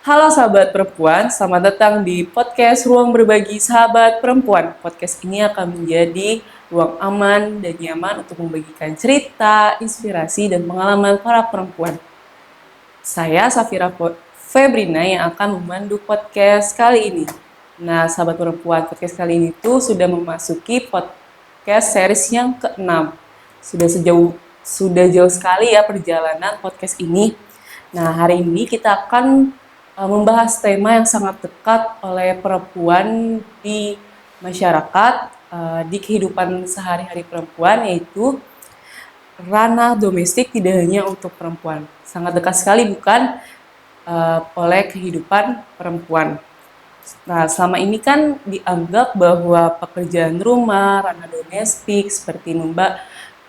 Halo sahabat perempuan, selamat datang di podcast Ruang Berbagi Sahabat Perempuan. Podcast ini akan menjadi ruang aman dan nyaman untuk membagikan cerita, inspirasi, dan pengalaman para perempuan. Saya Safira Febrina yang akan memandu podcast kali ini. Nah, sahabat perempuan, podcast kali ini tuh sudah memasuki podcast series yang ke-6. Sudah jauh sekali ya perjalanan podcast ini. Nah, hari ini kita akan membahas tema yang sangat dekat oleh perempuan di masyarakat, di kehidupan sehari-hari perempuan, yaitu ranah domestik tidak hanya untuk perempuan. Sangat dekat sekali bukan oleh kehidupan perempuan. Nah, selama ini kan dianggap bahwa pekerjaan rumah, ranah domestik seperti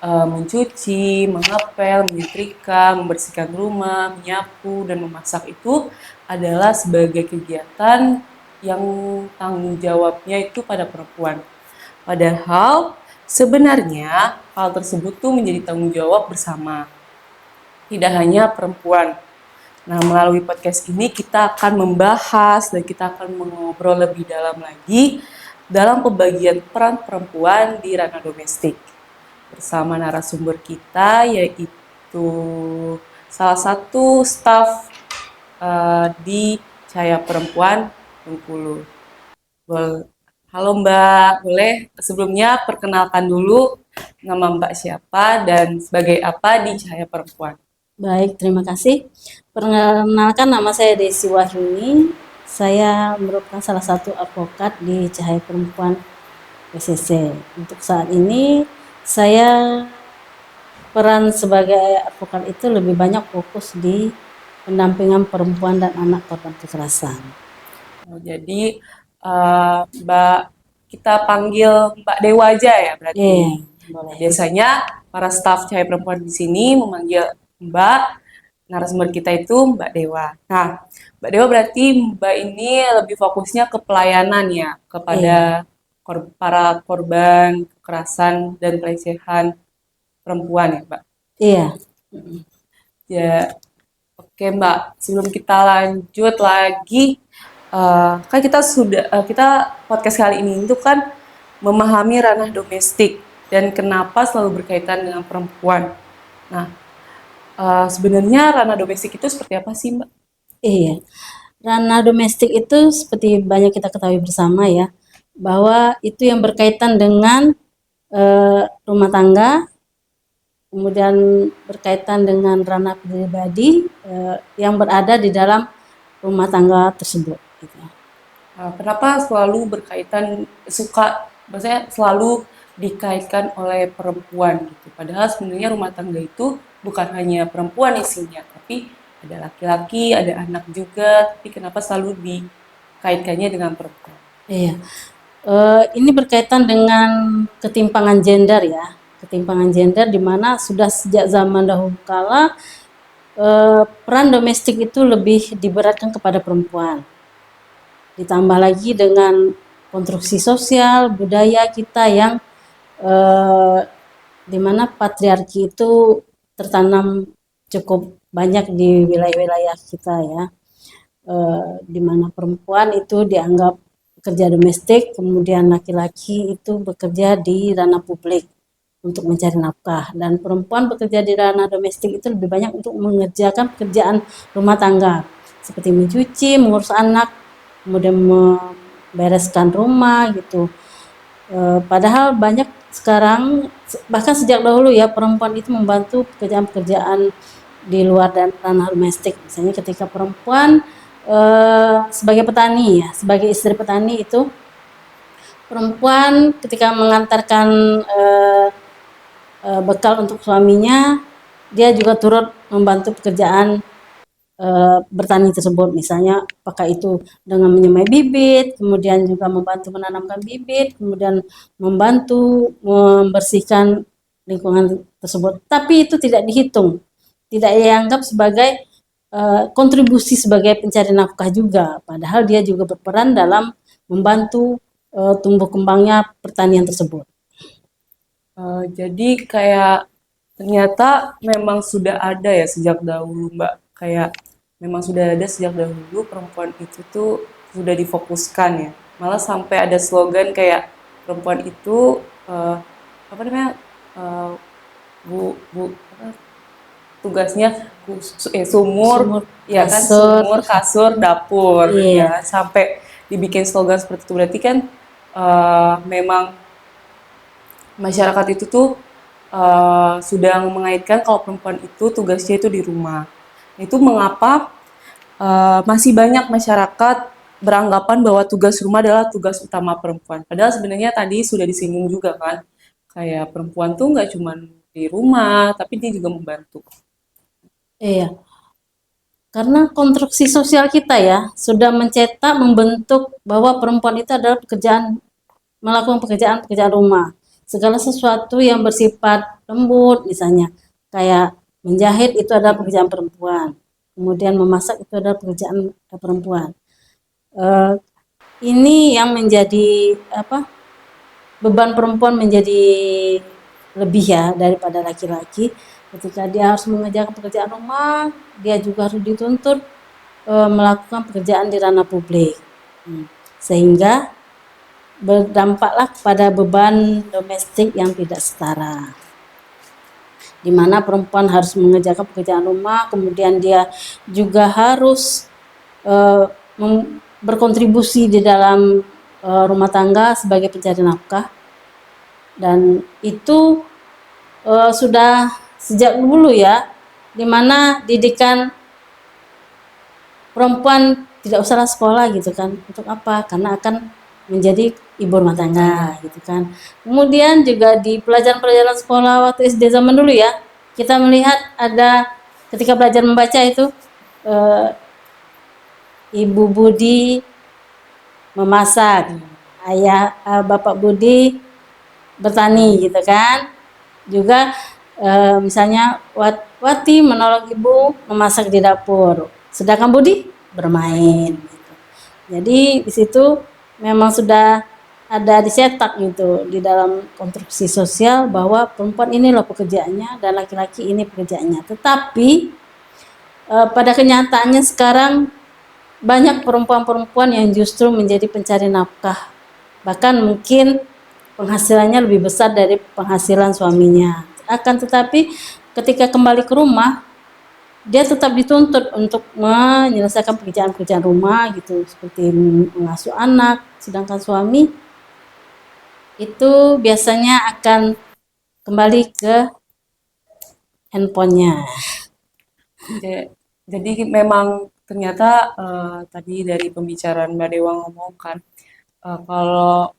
mencuci, mengepel, menyetrika, membersihkan rumah, menyapu, dan memasak itu adalah sebagai kegiatan yang tanggung jawabnya itu pada perempuan. Padahal sebenarnya hal tersebut tuh menjadi tanggung jawab bersama, tidak hanya perempuan. Nah, melalui podcast ini kita akan membahas dan kita akan mengobrol lebih dalam lagi dalam pembagian peran perempuan di ranah domestik. Bersama narasumber kita yaitu salah satu staf di Cahaya Perempuan Bengkulu. Halo Mbak, boleh sebelumnya perkenalkan dulu nama Mbak siapa dan sebagai apa di Cahaya Perempuan? Baik, terima kasih. Perkenalkan, nama saya Desi Wahyuni. Saya merupakan salah satu advokat di Cahaya Perempuan PCC. Untuk saat ini, saya peran sebagai advokat itu lebih banyak fokus di pendampingan perempuan dan anak korban kekerasan. Jadi Mbak kita panggil Mbak Dewa aja ya berarti. Boleh. Biasanya para staf Cahaya Perempuan di sini memanggil Mbak, narasumber kita itu Mbak Dewa. Nah, Mbak Dewa berarti Mbak ini lebih fokusnya ke pelayanan ya kepada para korban kekerasan dan pelecehan perempuan ya, Mbak. Iya. Ya, oke Mbak. Sebelum kita lanjut lagi, kan kita podcast kali ini itu kan memahami ranah domestik dan kenapa selalu berkaitan dengan perempuan. Nah, sebenarnya ranah domestik itu seperti apa sih, Mbak? Iya. Ranah domestik itu seperti banyak kita ketahui bersama ya, bahwa itu yang berkaitan dengan rumah tangga, kemudian berkaitan dengan ranah pribadi yang berada di dalam rumah tangga tersebut. Gitu. Kenapa selalu maksudnya selalu dikaitkan oleh perempuan gitu. Padahal sebenarnya rumah tangga itu bukan hanya perempuan isinya, tapi ada laki-laki, ada anak juga, tapi kenapa selalu dikaitkannya dengan perempuan? Iya. Ini berkaitan dengan ketimpangan gender ya, ketimpangan gender di mana sudah sejak zaman dahulu kala peran domestik itu lebih diberatkan kepada perempuan. Ditambah lagi dengan konstruksi sosial budaya kita yang di mana patriarki itu tertanam cukup banyak di wilayah-wilayah kita ya, di mana perempuan itu dianggap pekerja domestik, kemudian laki-laki itu bekerja di ranah publik untuk mencari nafkah, dan perempuan bekerja di ranah domestik itu lebih banyak untuk mengerjakan pekerjaan rumah tangga seperti mencuci, mengurus anak, kemudian membereskan rumah gitu. Padahal banyak sekarang, bahkan sejak dahulu ya, perempuan itu membantu pekerjaan-pekerjaan di luar dan ranah domestik. Misalnya ketika perempuan sebagai petani ya, sebagai istri petani itu, perempuan ketika mengantarkan bekal untuk suaminya, dia juga turut membantu pekerjaan bertani tersebut, misalnya apakah itu dengan menyemai bibit, kemudian juga membantu menanamkan bibit, kemudian membantu membersihkan lingkungan tersebut. Tapi itu tidak dihitung, tidak dianggap sebagai kontribusi sebagai pencari nafkah juga, padahal dia juga berperan dalam membantu tumbuh kembangnya pertanian tersebut. Jadi kayak ternyata memang sudah ada ya sejak dahulu Mbak, kayak memang sudah ada sejak dahulu perempuan itu tuh sudah difokuskan ya. Malah sampai ada slogan kayak perempuan itu apa namanya eh, bu bu apa, tugasnya sumur Sumur, ya kan, kasur, sumur kasur dapur iya, ya, sampai dibikin slogan seperti itu berarti kan memang masyarakat itu tuh sudah mengaitkan kalau perempuan itu tugasnya itu di rumah. Itu mengapa masih banyak masyarakat beranggapan bahwa tugas rumah adalah tugas utama perempuan. Padahal sebenarnya tadi sudah disinggung juga kan, kayak perempuan tuh nggak cuma di rumah, tapi dia juga membantu. iya. Karena konstruksi sosial kita ya sudah mencetak, membentuk bahwa perempuan itu adalah melakukan pekerjaan-pekerjaan rumah. Segala sesuatu yang bersifat lembut misalnya, kayak menjahit itu adalah pekerjaan perempuan. Kemudian memasak itu adalah pekerjaan perempuan. Eh, ini yang menjadi apa? Beban perempuan menjadi lebih ya daripada laki-laki. Ketika dia harus mengerjakan pekerjaan rumah, dia juga harus dituntut melakukan pekerjaan di ranah publik. Sehingga berdampaklah kepada beban domestik yang tidak setara. Di mana perempuan harus mengerjakan pekerjaan rumah, kemudian dia juga harus eh, berkontribusi di dalam rumah tangga sebagai pencari nafkah, dan itu sudah sejak dulu ya, di mana didikan perempuan tidak usahlah sekolah gitu kan. Untuk apa? Karena akan menjadi ibu rumah tangga gitu kan. Kemudian juga di pelajaran-pelajaran sekolah waktu SD zaman dulu ya, kita melihat ada ketika belajar membaca itu eh, Ibu Budi memasak, Bapak Budi bertani gitu kan. Juga misalnya Wati menolong ibu memasak di dapur, sedangkan Budi bermain gitu. Jadi di situ memang sudah ada dicetak gitu di dalam konstruksi sosial bahwa perempuan ini loh pekerjaannya dan laki-laki ini pekerjaannya. Tetapi pada kenyataannya sekarang banyak perempuan-perempuan yang justru menjadi pencari nafkah. Bahkan mungkin penghasilannya lebih besar dari penghasilan suaminya. Akan tetapi ketika kembali ke rumah, dia tetap dituntut untuk menyelesaikan pekerjaan-pekerjaan rumah gitu, seperti mengasuh anak. Sedangkan suami itu biasanya akan kembali ke handphonenya. Jadi memang ternyata tadi dari pembicaraan Mbak Dewa ngomong kan, kalau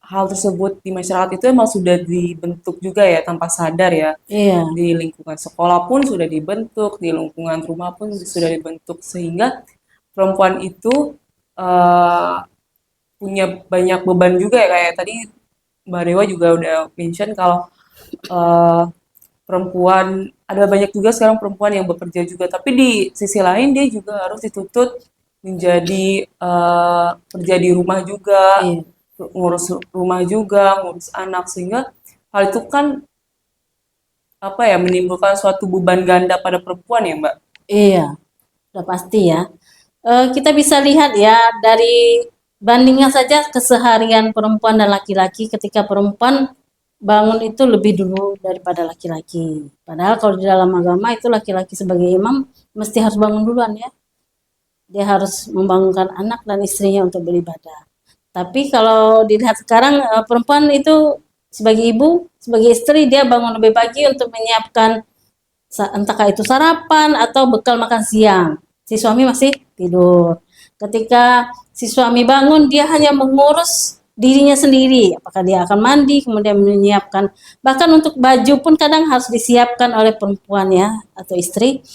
hal tersebut di masyarakat itu emang sudah dibentuk juga ya tanpa sadar ya. Iya, Di lingkungan sekolah pun sudah dibentuk, di lingkungan rumah pun sudah dibentuk, sehingga perempuan itu eh, punya banyak beban juga ya, kayak tadi Mbak Dewa juga udah mention kalau eh, perempuan ada banyak juga sekarang perempuan yang bekerja juga, tapi di sisi lain dia juga harus dituntut menjadi kerja di rumah juga, iya, ngurus rumah juga, ngurus anak, sehingga hal itu kan apa ya, menimbulkan suatu beban ganda pada perempuan ya Mbak. iya, udah pasti ya. Kita bisa lihat ya dari bandingnya saja keseharian perempuan dan laki-laki. Ketika perempuan bangun itu lebih dulu daripada laki-laki. Padahal kalau di dalam agama itu laki-laki sebagai imam mesti harus bangun duluan ya. Dia harus membangunkan anak dan istrinya untuk beribadah. Tapi kalau dilihat sekarang perempuan itu sebagai ibu, sebagai istri dia bangun lebih pagi untuk menyiapkan entahkah itu sarapan atau bekal makan siang. Si suami masih tidur. Ketika si suami bangun, dia hanya mengurus dirinya sendiri. Apakah dia akan mandi, kemudian menyiapkan. Bahkan untuk baju pun kadang harus disiapkan oleh perempuan ya, atau istri.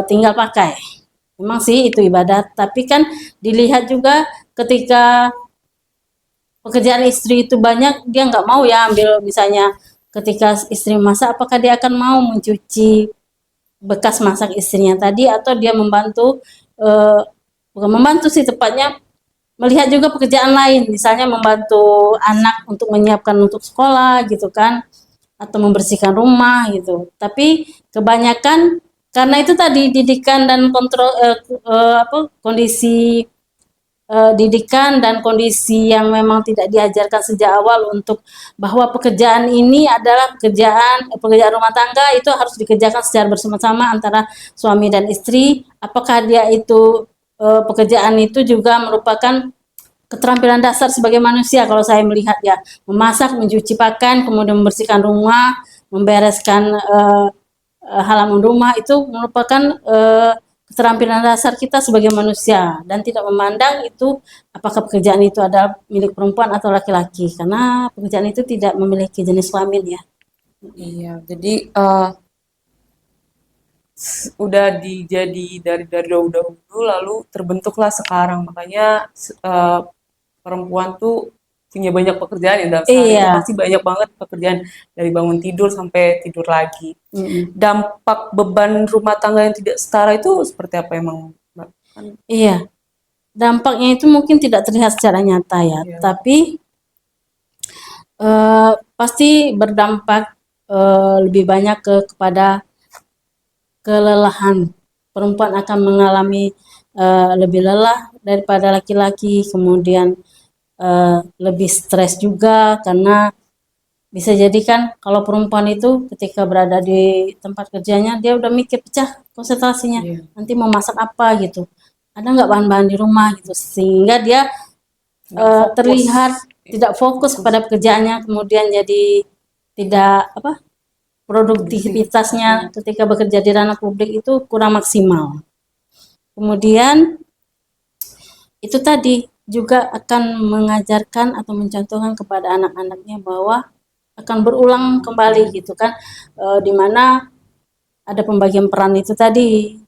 Tinggal pakai. Memang sih itu ibadat. Tapi kan dilihat juga ketika pekerjaan istri itu banyak, dia nggak mau ya ambil misalnya ketika istri masak, apakah dia akan mau mencuci bekas masak istrinya tadi, atau dia membantu bukan membantu sih tepatnya, melihat juga pekerjaan lain, misalnya membantu anak untuk menyiapkan untuk sekolah gitu kan, atau membersihkan rumah gitu. Tapi kebanyakan karena itu tadi didikan dan kontrol kondisi didikan dan kondisi yang memang tidak diajarkan sejak awal untuk bahwa pekerjaan ini adalah pekerjaan rumah tangga itu harus dikerjakan secara bersama-sama antara suami dan istri. Apakah dia itu pekerjaan itu juga merupakan keterampilan dasar sebagai manusia kalau saya melihat ya, memasak, mencuci pakaian, kemudian membersihkan rumah, membereskan halaman rumah itu merupakan keterampilan dasar kita sebagai manusia dan tidak memandang itu apakah pekerjaan itu adalah milik perempuan atau laki-laki karena pekerjaan itu tidak memiliki jenis kelamin ya. Iya, jadi udah dijadi dari dahulu lalu terbentuklah sekarang. Makanya perempuan tuh punya banyak pekerjaan ya dalam sehari itu Iya. pasti banyak banget pekerjaan dari bangun tidur sampai tidur lagi. Dampak beban rumah tangga yang tidak setara itu seperti apa emang, Mbak? Iya. Dampaknya itu mungkin tidak terlihat secara nyata ya, Iya. tapi pasti berdampak lebih banyak kepada kelelahan. Perempuan akan mengalami lebih lelah daripada laki-laki, kemudian lebih stres juga karena bisa jadi kan kalau perempuan itu ketika berada di tempat kerjanya dia udah mikir pecah konsentrasinya, nanti mau masak apa gitu, ada nggak bahan-bahan di rumah gitu, sehingga dia terlihat tidak fokus pada pekerjaannya, kemudian jadi tidak produktivitasnya ketika bekerja di ranah publik itu kurang maksimal. Kemudian itu tadi juga akan mengajarkan atau mencontohkan kepada anak-anaknya bahwa akan berulang kembali gitu kan, di mana ada pembagian peran itu tadi,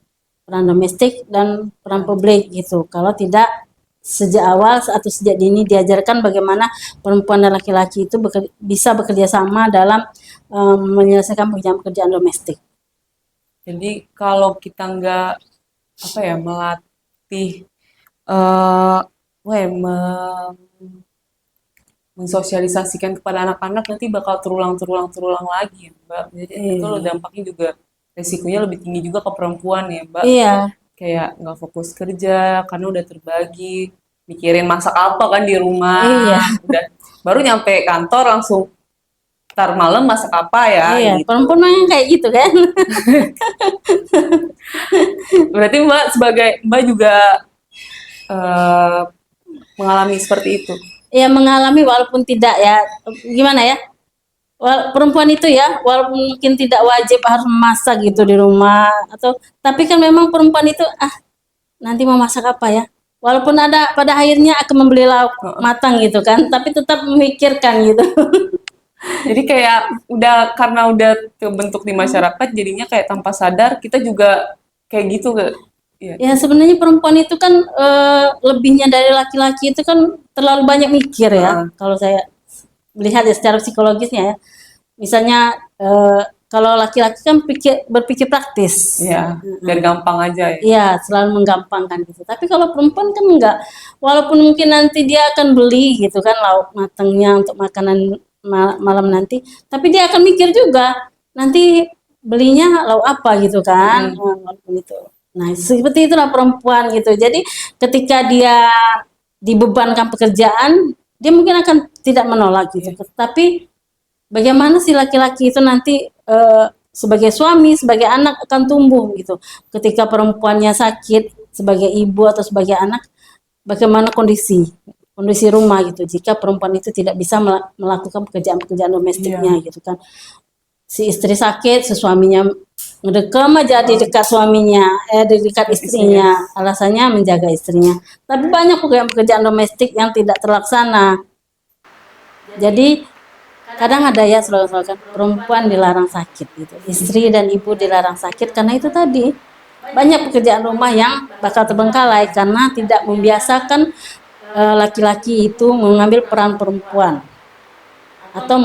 peran domestik dan peran publik gitu. Kalau tidak sejak awal atau sejak dini diajarkan bagaimana perempuan dan laki-laki itu bisa bekerja sama dalam menyelesaikan pekerjaan-pekerjaan domestik. Jadi kalau kita nggak melatih mensosialisasikan kepada anak-anak nanti bakal terulang lagi, Mbak. Jadi itu dampaknya juga resikonya lebih tinggi juga ke perempuan ya, Mbak. Iya. Kayak nggak fokus kerja karena udah terbagi, mikirin masak apa kan di rumah. Iya. Udah baru nyampe kantor langsung ntar malam masak apa ya. Iya, gitu. perempuan yang kayak gitu kan. Berarti Mbak juga mengalami seperti itu. Ya mengalami walaupun tidak ya, gimana ya, perempuan itu ya walaupun mungkin tidak wajib harus memasak gitu di rumah atau tapi kan memang perempuan itu nanti mau masak apa ya, walaupun ada pada akhirnya akan membeli lauk matang gitu kan, tapi tetap memikirkan gitu. Jadi kayak karena udah terbentuk di masyarakat jadinya kayak tanpa sadar kita juga kayak gitu gak? Ya sebenarnya perempuan itu kan lebihnya dari laki-laki itu kan terlalu banyak mikir ya. Kalau saya melihat ya secara psikologisnya ya. Misalnya kalau laki-laki kan berpikir praktis. Iya, biar gampang aja ya. Iya, selalu menggampangkan gitu. Tapi kalau perempuan kan enggak. Walaupun mungkin nanti dia akan beli gitu kan lauk matangnya untuk makanan malam nanti, tapi dia akan mikir juga nanti belinya lauk apa gitu kan. Walaupun itu. Nah, seperti itulah perempuan gitu. Jadi ketika dia dibebankan pekerjaan, dia mungkin akan tidak menolak gitu. Tapi bagaimana si laki-laki itu nanti sebagai suami, sebagai anak akan tumbuh gitu. Ketika perempuannya sakit sebagai ibu atau sebagai anak, bagaimana kondisi rumah gitu. Jika perempuan itu tidak bisa melakukan pekerjaan-pekerjaan domestiknya gitu kan. Si istri sakit, si suaminya ngedekam aja di dekat suaminya, di dekat istrinya, alasannya menjaga istrinya. Tapi banyak pekerjaan domestik yang tidak terlaksana. Jadi kadang ada ya slogan perempuan dilarang sakit gitu, istri dan ibu dilarang sakit karena itu tadi banyak pekerjaan rumah yang bakal terbengkalai karena tidak membiasakan laki-laki itu mengambil peran perempuan atau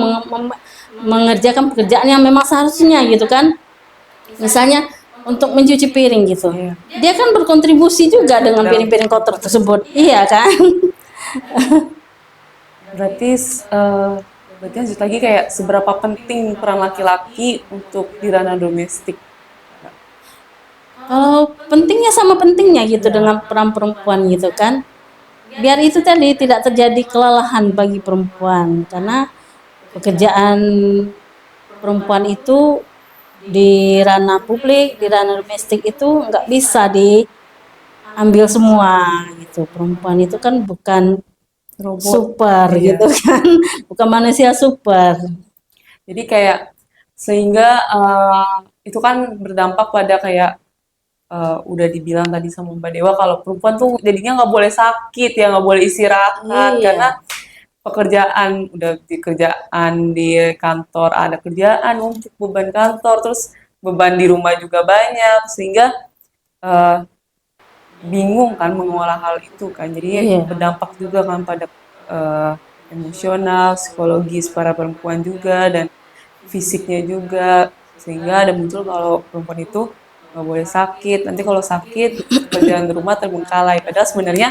mengerjakan pekerjaan yang memang seharusnya gitu kan. Misalnya untuk mencuci piring gitu. Dia kan berkontribusi juga dengan piring-piring kotor tersebut. Iya kan? Berarti lanjut lagi kayak seberapa penting peran laki-laki untuk di ranah domestik? Kalau pentingnya sama pentingnya gitu dengan peran perempuan gitu kan. Biar itu tadi tidak terjadi kelelahan bagi perempuan karena pekerjaan perempuan itu di ranah publik, di ranah domestik itu nggak bisa diambil semua gitu. Perempuan itu kan bukan Robot. super Iya. gitu kan, bukan manusia super. Jadi kayak sehingga itu kan berdampak pada kayak udah dibilang tadi sama Mbak Dewa kalau perempuan tuh jadinya nggak boleh sakit ya, nggak boleh istirahat karena Iya, pekerjaan udah di kerjaan di kantor ada kerjaan untuk beban kantor terus beban di rumah juga banyak sehingga eh, bingung kan mengolah hal itu kan jadi iya, berdampak juga kan pada eh, emosional psikologis para perempuan juga dan fisiknya juga sehingga ada muncul kalau perempuan itu nggak boleh sakit nanti kalau sakit pekerjaan rumah terbengkalai padahal sebenarnya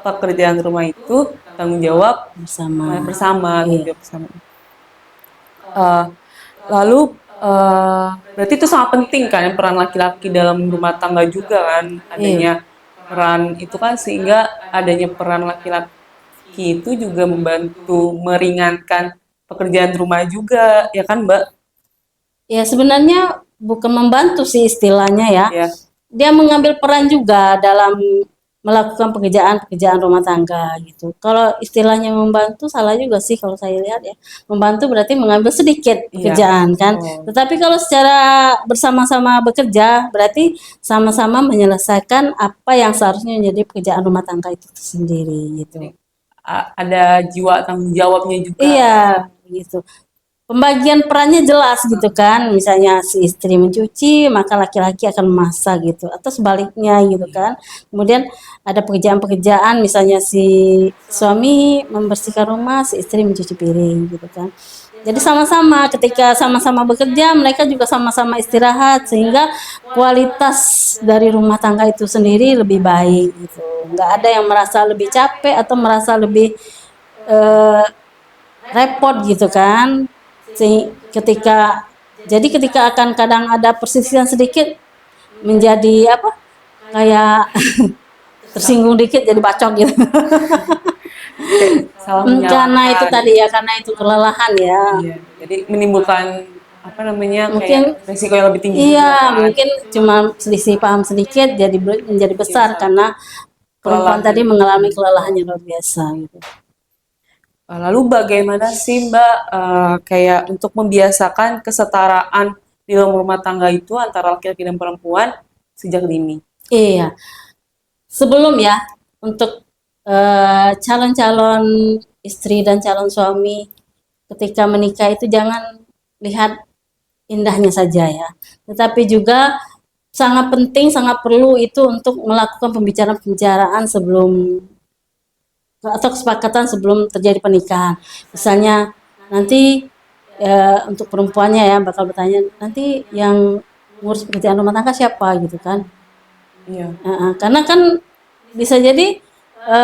pekerjaan rumah itu tanggung jawab bersama. bersama tanggung Iya, jawab bersama. Eh, lalu berarti itu sangat penting kan peran laki-laki dalam rumah tangga juga kan iya. adanya peran itu kan sehingga adanya peran laki-laki itu juga membantu meringankan pekerjaan rumah juga ya kan Mbak? Ya sebenarnya bukan membantu sih istilahnya ya. Ya, Dia mengambil peran juga dalam melakukan pekerjaan-pekerjaan rumah tangga gitu. Kalau istilahnya membantu salah juga sih kalau saya lihat ya. Membantu berarti mengambil sedikit iya, pekerjaan kan. betul. Tetapi kalau secara bersama-sama bekerja berarti sama-sama menyelesaikan apa yang seharusnya menjadi pekerjaan rumah tangga itu sendiri Jadi gitu. ada jiwa tanggung jawabnya juga. Iya, gitu. Pembagian perannya jelas gitu kan, misalnya si istri mencuci, maka laki-laki akan memasak gitu, atau sebaliknya gitu Iya. kan. Kemudian ada pekerjaan-pekerjaan, misalnya si suami membersihkan rumah, si istri mencuci piring gitu kan. Jadi sama-sama, ketika sama-sama bekerja, mereka juga sama-sama istirahat, sehingga kualitas dari rumah tangga itu sendiri lebih baik gitu. Nggak ada yang merasa lebih capek atau merasa lebih eh, repot gitu kan. Ketika jadi ketika akan kadang ada persisian sedikit menjadi apa kayak tersinggung dikit jadi bacok gitu. Kayak salah Karena itu menyalahkan. tadi ya karena itu kelelahan ya. Iya. Jadi menimbulkan apa namanya kayak Mungkin resiko yang lebih tinggi juga iya kan. mungkin cuma selisih paham sedikit jadi menjadi Jadi besar besar. karena perempuan Kelelahan. tadi mengalami kelelahan yang luar biasa gitu. Lalu bagaimana sih Mbak kayak untuk membiasakan kesetaraan di dalam rumah tangga itu antara laki-laki dan perempuan sejak dini? Iya, sebelum ya untuk calon-calon istri dan calon suami ketika menikah itu jangan lihat indahnya saja ya, tetapi juga sangat penting, sangat perlu itu untuk melakukan pembicaraan-pembicaraan sebelum atau kesepakatan sebelum terjadi pernikahan. Misalnya nanti untuk perempuannya ya bakal bertanya nanti yang ngurus pekerjaan rumah tangga siapa gitu kan. Iya. Karena kan bisa jadi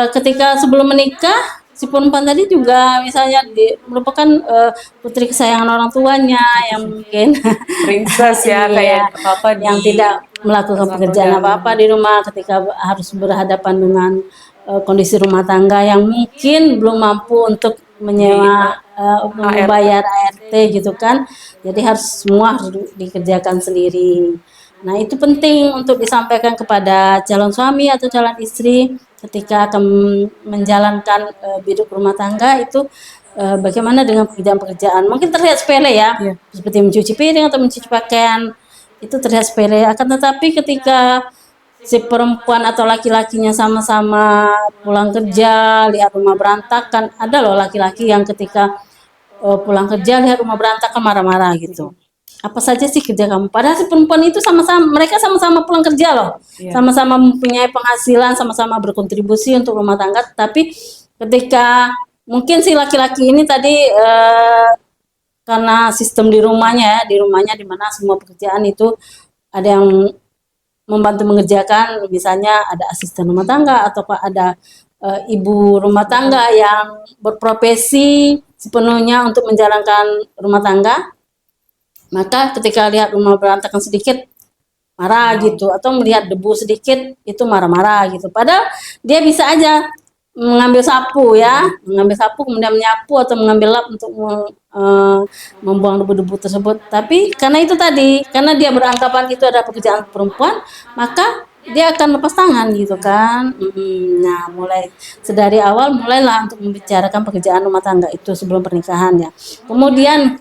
ketika sebelum menikah si perempuan tadi juga misalnya merupakan putri kesayangan orang tuanya yang mungkin Princess ya iya kayak apa-apa yang tidak melakukan pekerjaan dilaporkan apa-apa di rumah ketika harus berhadapan dengan kondisi rumah tangga yang mungkin belum mampu untuk di menyewa AR. membayar ART gitu kan. Jadi harus semua harus dikerjakan sendiri. Nah, itu penting untuk disampaikan kepada calon suami atau calon istri ketika akan menjalankan hidup rumah tangga itu bagaimana dengan pekerjaan-pekerjaan. Mungkin terlihat sepele ya, Iya. seperti mencuci piring atau mencuci pakaian. Itu terlihat sepele, akan tetapi ketika si perempuan atau laki-lakinya sama-sama pulang kerja, lihat rumah berantakan, ada loh laki-laki yang ketika pulang kerja lihat rumah berantakan marah-marah gitu. Apa saja sih kerja kamu? Padahal si perempuan itu sama-sama, mereka sama-sama pulang kerja loh, Iya. sama-sama mempunyai penghasilan, sama-sama berkontribusi untuk rumah tangga. Tapi ketika mungkin si laki-laki ini tadi karena sistem di rumahnya di mana semua pekerjaan itu ada yang membantu mengerjakan, misalnya ada asisten rumah tangga atau ada ibu rumah tangga yang berprofesi sepenuhnya untuk menjalankan rumah tangga, maka ketika lihat rumah berantakan sedikit marah gitu, atau melihat debu sedikit itu marah-marah gitu. Padahal dia bisa aja mengambil sapu ya, mengambil sapu kemudian menyapu atau mengambil lap untuk membuang debu-debu tersebut. Tapi karena itu tadi, karena dia beranggapan itu adalah pekerjaan perempuan, maka dia akan lepas tangan gitu kan. Nah, mulai sedari awal mulailah untuk membicarakan pekerjaan rumah tangga itu sebelum pernikahan ya. Kemudian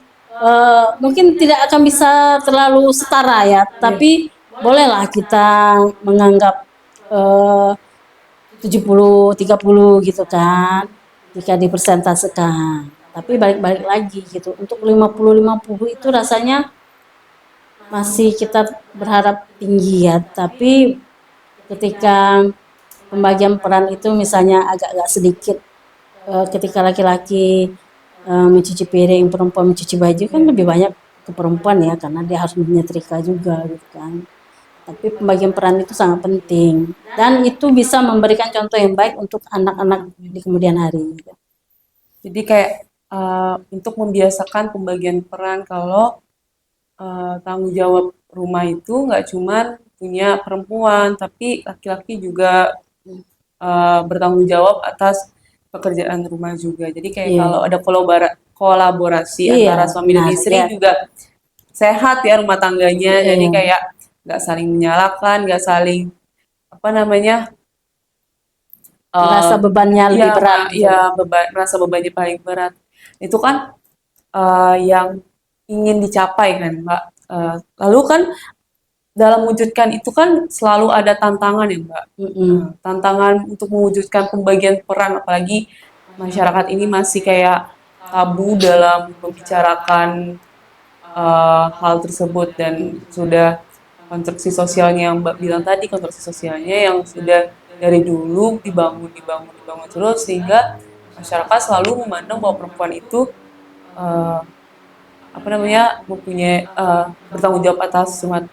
mungkin tidak akan bisa terlalu setara ya, tapi bolehlah kita menganggap 70-30 gitu kan, jika dipersentasekan. Tapi balik-balik lagi gitu, untuk 50-50 itu rasanya masih kita berharap tinggi ya, tapi ketika pembagian peran itu misalnya agak-agak sedikit, ketika laki-laki mencuci piring, perempuan mencuci baju kan lebih banyak ke perempuan ya, karena dia harus menyetrika juga gitu kan. Tapi pembagian peran itu sangat penting dan itu bisa memberikan contoh yang baik untuk anak-anak di kemudian hari. Jadi kayak untuk membiasakan pembagian peran kalau tanggung jawab rumah itu nggak cuman punya perempuan, tapi laki-laki juga bertanggung jawab atas pekerjaan rumah juga. Jadi kayak Iya, kalau ada kolaborasi iya, antara suami dan benar. istri Ya, juga sehat ya rumah tangganya. Jadi iya. kayak nggak saling menyalahkan, nggak saling apa namanya, Merasa bebannya lebih ya berat gitu. ya merasa bebannya paling berat. Itu kan yang ingin dicapai kan, Mbak. Lalu kan dalam mewujudkan itu kan selalu ada tantangan ya, Mbak. Mm-mm. Tantangan untuk mewujudkan pembagian peran, apalagi masyarakat ini masih kayak tabu dalam membicarakan hal tersebut dan sudah konstruksi sosialnya yang Mbak bilang tadi, konstruksi sosialnya yang sudah dari dulu dibangun, dibangun, dibangun terus sehingga masyarakat selalu memandang bahwa perempuan itu eh, apa namanya mempunyai bertanggung jawab atas rumah.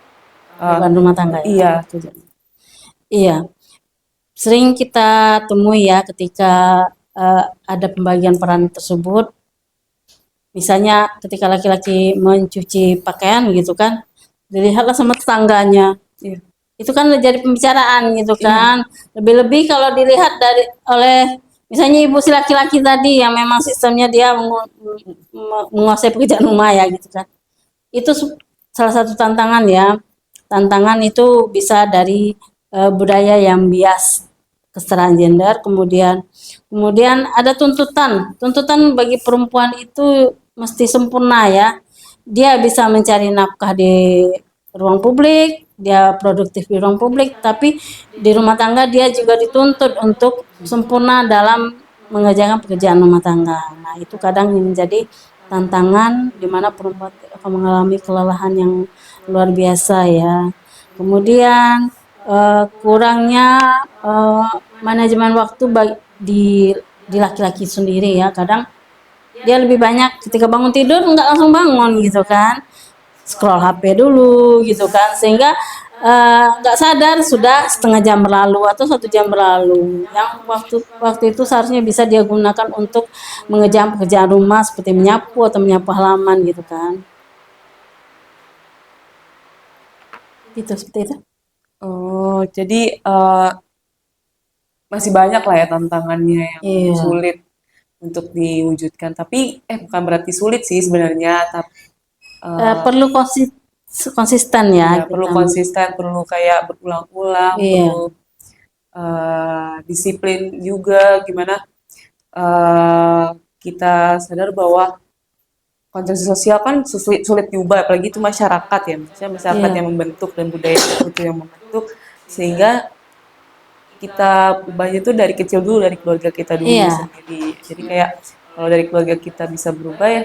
Beban rumah tangga ya. Iya. Iya, sering kita temui ya ketika ada pembagian peran tersebut. Misalnya ketika laki-laki mencuci pakaian gitu kan, dilihatlah sama tetangganya. Iya. Itu kan jadi pembicaraan gitu Iya. kan. Lebih-lebih kalau dilihat dari oleh misalnya ibu si laki-laki tadi yang memang sistemnya dia menguasai pekerjaan rumah ya gitu kan. Itu salah satu tantangan ya. Tantangan itu bisa dari budaya yang bias kesetaraan gender, kemudian ada tuntutan bagi perempuan itu mesti sempurna ya, dia bisa mencari nafkah di ruang publik, dia produktif di ruang publik, tapi di rumah tangga dia juga dituntut untuk sempurna dalam mengerjakan pekerjaan rumah tangga. Nah itu kadang menjadi tantangan di mana perempuan akan mengalami kelelahan yang luar biasa ya. Kemudian kurangnya manajemen waktu di laki-laki sendiri ya. Kadang dia lebih banyak ketika bangun tidur nggak langsung bangun gitu kan, scroll HP dulu gitu kan, sehingga nggak sadar sudah setengah jam berlalu atau 1 jam berlalu yang waktu waktu itu seharusnya bisa dia gunakan untuk mengerjakan pekerjaan rumah seperti menyapu atau menyapu halaman gitu kan, gitu seperti itu. Oh, jadi masih banyak lah ya tantangannya yang Iya. sulit untuk diwujudkan. Tapi bukan berarti sulit sih sebenarnya. Tapi Perlu konsisten ya ya perlu kita. konsisten, perlu kayak berulang-ulang, Iya, perlu disiplin juga. Gimana eh, kita sadar bahwa konstruksi sosial kan sulit diubah, apalagi itu masyarakat ya, maksudnya masyarakat iya, yang membentuk dan budaya itu yang membentuk, sehingga kita ubahnya tuh dari kecil dulu, dari keluarga kita dulu iya. sendiri. Jadi kayak kalau dari keluarga kita bisa berubah ya,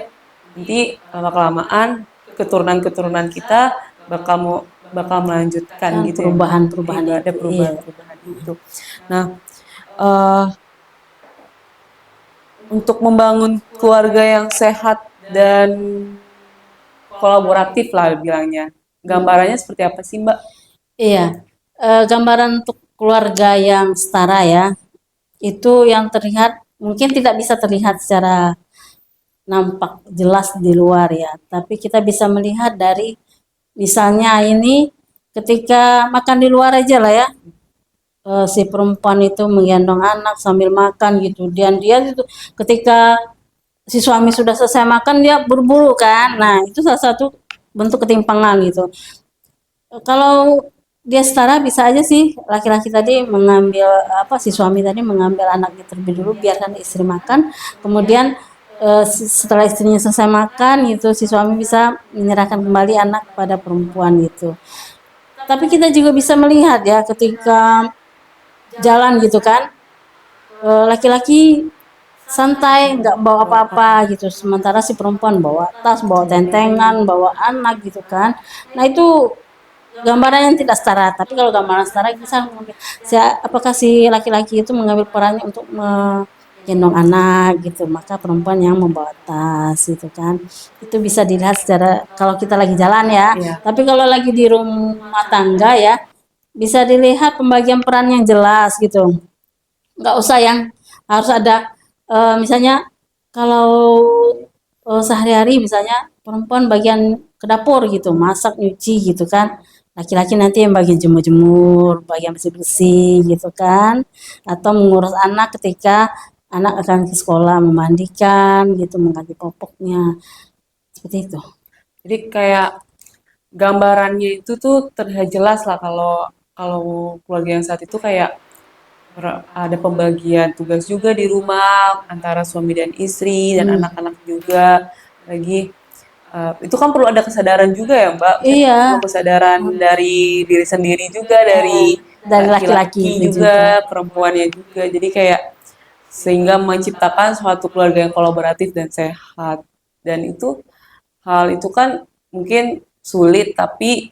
nanti lama-kelamaan keturunan-keturunan kita bakal mau bakal melanjutkan Kan gitu ya Mbak. perubahan-perubahan Iya, ada itu. Iya. perubahan-perubahan itu. Nah, eh, untuk membangun keluarga yang sehat dan kolaboratif lah bilangnya. Gambarannya seperti apa sih Mbak? Iya. Gambaran untuk keluarga yang setara ya, itu yang terlihat mungkin tidak bisa terlihat secara nampak jelas di luar ya, tapi kita bisa melihat dari misalnya ini ketika makan di luar aja lah ya, si perempuan itu menggendong anak sambil makan gitu, dan dia itu ketika si suami sudah selesai makan dia buru-buru kan. Nah, itu salah satu bentuk ketimpangan gitu. Kalau dia setara bisa aja sih laki-laki tadi mengambil apa, si suami tadi mengambil anaknya terlebih dulu, biarkan istri makan, kemudian setelah istrinya selesai makan gitu, si suami bisa menyerahkan kembali anak pada perempuan gitu. Tapi kita juga bisa melihat ya ketika jalan gitu kan, laki-laki santai nggak bawa apa-apa gitu, sementara si perempuan bawa tas, bawa tentengan, bawa anak gitu kan. Nah, itu gambaran yang tidak setara. Tapi kalau gambaran setara bisa mengambil, apakah si laki-laki itu mengambil perannya untuk menggendong anak gitu, maka perempuan yang membawa tas gitu kan. Itu bisa dilihat secara kalau kita lagi jalan ya. Iya. Tapi kalau lagi di rumah tangga ya, bisa dilihat pembagian peran yang jelas gitu. Nggak usah yang harus ada misalnya kalau sehari-hari misalnya perempuan bagian ke dapur gitu, masak, nyuci gitu kan. Laki-laki nanti yang bagian jemur-jemur, bagian bersih-bersih gitu kan. Atau mengurus anak ketika anak akan ke sekolah, memandikan gitu, mengganti popoknya. Seperti itu. Jadi kayak gambarannya itu tuh terlihat jelas lah kalau kalau keluarga yang saat itu kayak ada pembagian tugas juga di rumah antara suami dan istri dan Hmm. anak-anak juga. Lagi itu kan perlu ada kesadaran juga ya Mbak, maksudnya perlu Iya, kesadaran dari diri sendiri juga, dari dari laki-laki laki-laki itu juga. juga, perempuannya juga. Jadi kayak sehingga menciptakan suatu keluarga yang kolaboratif dan sehat. Dan itu hal itu kan mungkin sulit tapi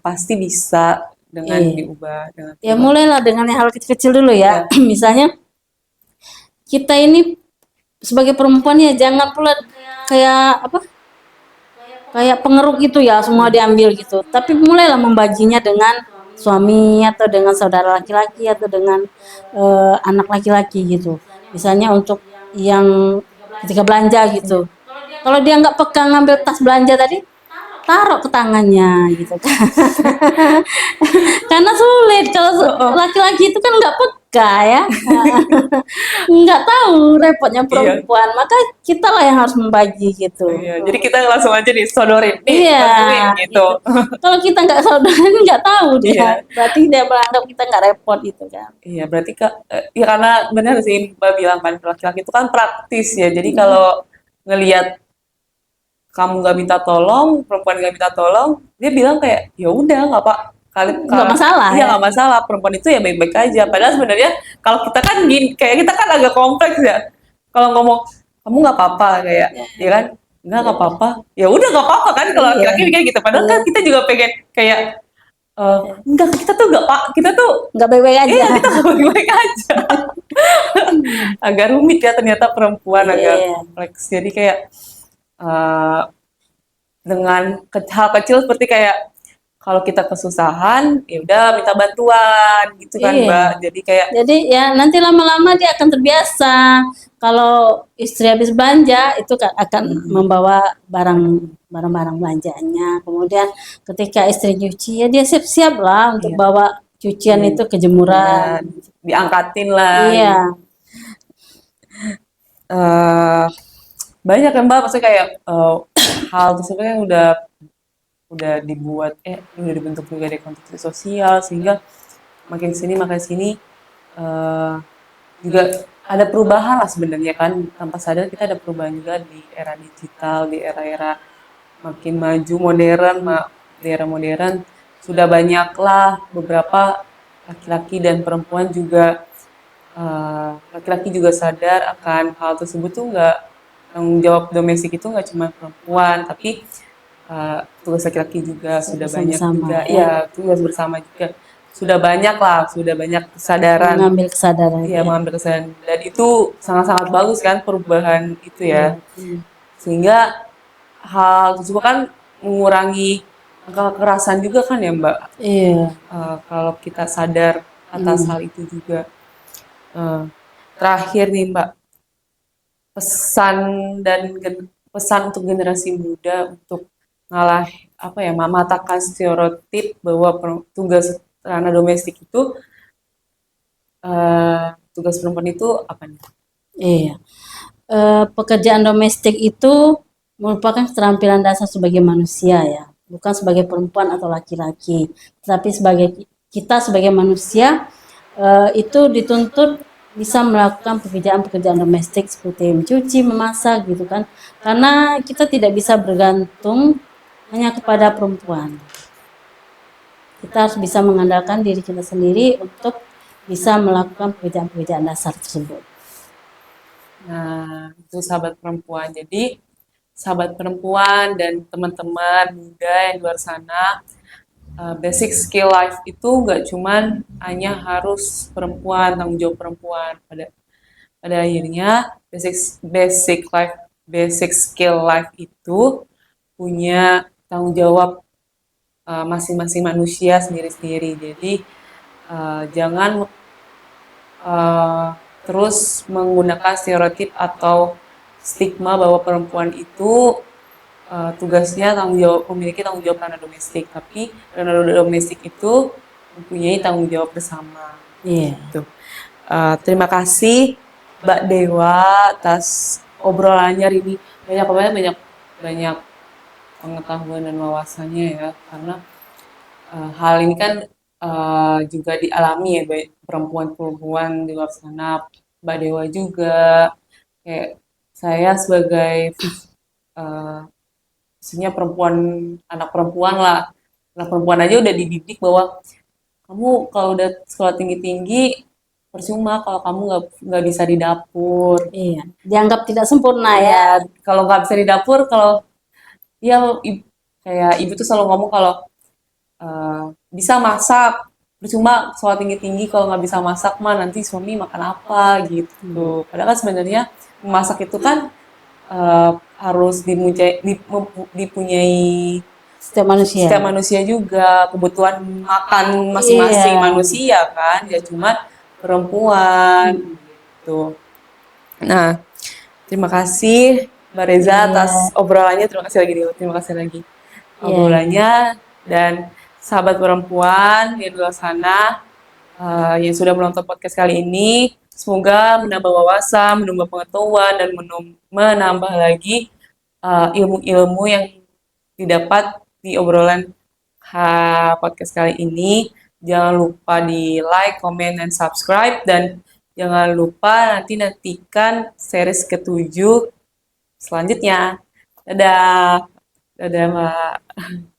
pasti bisa dengan Iya. diubah dengan Ya perubahan. mulailah dengan hal kecil-kecil dulu ya. Ya, Misalnya kita ini sebagai perempuan ya jangan pula kayak apa, kayak pengeruk gitu ya, semua diambil gitu. Tapi mulailah membaginya dengan suami atau dengan saudara laki-laki atau dengan anak laki-laki gitu. Misalnya untuk yang ketika belanja gitu. Kalau dia nggak peka ngambil tas belanja tadi, taruh ke tangannya gitu kan. Karena sulit kalau oh, laki-laki itu kan nggak peka ya. Nggak tahu repotnya iya. perempuan, maka kita lah yang harus membagi gitu. Iya, jadi kita langsung aja nih sodorin, nih Iya, bantuin gitu. gitu. Kalau kita nggak saudara nggak tahu dia, Iya, berarti dia menganggap kita nggak repot gitu kan. iya berarti Kak, ya karena benar sih Mbak bilang kan laki-laki itu kan praktis ya. Jadi kalau ngelihat kamu nggak minta tolong, perempuan nggak minta tolong, dia bilang kayak ya udah nggak apa kalian Nggak masalah iya ya. nggak masalah perempuan itu ya baik-baik aja. Padahal sebenarnya kalau kita kan gini, kayak kita kan agak kompleks ya. Kalau ngomong kamu nggak apa-apa kayak, ya kan nggak apa-apa. Ya udah nggak apa-apa kan kalau Iya, laki-laki kayak gitu. Padahal iya, kan kita juga pengen kayak enggak kita tuh nggak pak kita tuh nggak baik-baik aja. iya kita nggak baik-baik aja. Agak rumit ya ternyata perempuan agak Iya, kompleks. Jadi kayak eh, dengan hal kecil seperti kayak kalau kita kesusahan ya udah minta bantuan gitu kan iya. Mbak. Jadi kayak Jadi ya nanti lama-lama dia akan terbiasa. Kalau istri habis belanja itu akan membawa barang-barang belanjanya. Kemudian ketika istri nyuci ya dia siap-siap lah untuk iya, bawa cucian iya, itu ke jemuran. jemuran diangkatin lah gitu. Iya, Eh, banyak kan Mbak, maksudnya kayak hal tersebut yang udah dibuat udah dibentuk juga dari konstruksi sosial sehingga makin sini eh, juga ada perubahan lah sebenarnya kan tanpa sadar kita ada perubahan juga di era digital di era-era makin maju modern di era modern sudah banyaklah beberapa laki-laki dan perempuan juga laki-laki juga sadar akan hal tersebut tuh nggak tanggung jawab domestik itu nggak cuma perempuan tapi tugas laki-laki juga sudah banyak bersama-sama juga ya, ya tugas bersama juga sudah banyak lah sudah banyak kesadaran mengambil kesadaran ya ya. mengambil kesadaran dan itu sangat-sangat bagus kan perubahan itu ya Iya, iya. sehingga hal tersebut kan mengurangi angka kekerasan juga kan ya Mbak. Iya. Kalau kita sadar atas Hmm. hal itu juga. Eh, terakhir nih Mbak, pesan dan pesan untuk generasi muda untuk apa ya, mematahkan stereotip bahwa tugas ranah domestik itu tugas perempuan itu apa nih? Iya. Pekerjaan domestik itu merupakan keterampilan dasar sebagai manusia ya, bukan sebagai perempuan atau laki-laki, tetapi sebagai kita sebagai manusia itu dituntut bisa melakukan pekerjaan-pekerjaan domestik seperti mencuci, memasak gitu kan. Karena kita tidak bisa bergantung hanya kepada perempuan. Kita harus bisa mengandalkan diri kita sendiri untuk bisa melakukan pekerjaan-pekerjaan dasar tersebut. Nah, itu sahabat perempuan. Jadi, sahabat perempuan dan teman-teman muda yang di luar sana, basic skill life itu nggak cuman hanya harus perempuan, tanggung jawab perempuan. Pada akhirnya, basic skill life itu punya tanggung jawab masing-masing manusia sendiri-sendiri. Jadi, jangan uh, terus menggunakan stereotip atau stigma bahwa perempuan itu tugasnya memiliki tanggung jawab ranah domestik, tapi ranah domestik itu mempunyai tanggung jawab bersama. Iya. Gitu. Terima kasih Mbak Dewa atas obrolannya hari ini, banyak banyak pengetahuan dan wawasannya ya, karena hal ini kan juga dialami ya baik perempuan-perempuan di luar sana, Mbak Dewa juga, kayak saya sebagai uh, maksudnya perempuan, anak perempuan lah, anak perempuan aja udah dididik bahwa kamu kalau udah sekolah tinggi-tinggi percuma kalau kamu nggak bisa di dapur. Iya, dianggap tidak sempurna ya. Ya, kalau nggak bisa di dapur, kalau ya kayak ibu tuh selalu ngomong kalau bisa masak, percuma sekolah tinggi-tinggi kalau nggak bisa masak mah nanti suami makan apa gitu. Padahal kan sebenarnya memasak itu kan harus dipunyai Setiap manusia. setiap manusia juga, kebutuhan makan masing-masing Iya. manusia kan, ya cuma perempuan gitu. Nah, terima kasih Mbak Reza Iya. atas obrolannya. Terima kasih lagi, terima kasih lagi Iya. obrolannya, dan sahabat perempuan di luar sana yang sudah menonton podcast kali ini. Semoga menambah wawasan, menambah pengetahuan, dan menambah lagi ilmu-ilmu yang didapat di obrolan podcast kali ini. Jangan lupa di like, comment, dan subscribe. Dan jangan lupa nantikan series ketujuh selanjutnya. Dadah. Dadah, Mbak.